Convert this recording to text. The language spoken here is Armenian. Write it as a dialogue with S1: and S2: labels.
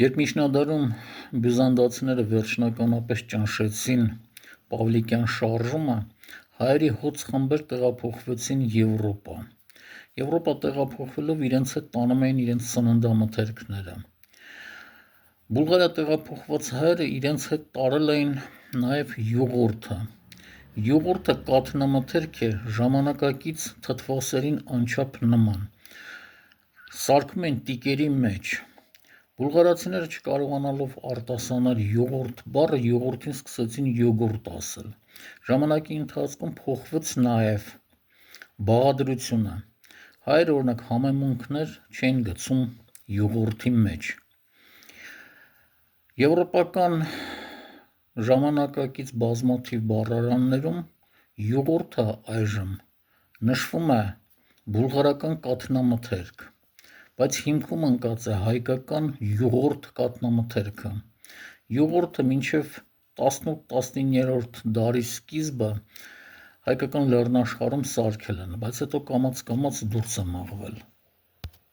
S1: Երբ միջնադարում բյուզանդացիները վերջնականապես ճնշեցին Պավլիկյան շարժումը, հայերի հոծ խմբեր տեղափոխվեցին Եվրոպա։ Եվրոպա տեղափոխվելով իրենց հետ տանում էին իրենց սննդամթերքները։ Բուլղարիա տեղափոխված հայերը իրենց հետ տարել էին նաև յուղորթը։ Յուղորթը կաթնամթերք է ժամանակակից թթվասերին անչափ նման։ Սարքում են տիկերի մեջ։ Բուլղարացիները չկարողանալով արտասանալ յուղորթ բառը յուղորթին սկսեցին յոգուրտ ասել։ Ժամանակի ընթացքում փոխվեց նաև բաղադրությունը։ Հայերը օրինակ համեմունքներ չէին գցում յուղորթի մեջ։ Եվրոպական ժամանակակից բազմաթիվ բառարաններում յուղորթը այժմ նշվում է բուլղարական կաթնամթերք, բայց հիմքում ընկած է հայկական յուղորթ կաթնամթերքը։ Յուղորթը մինչև 18-19-րդ դարի սկիզբը հայկական լեռնաշխարհում սարքել են, բայց հետո կամաց դուրս է մաղվել։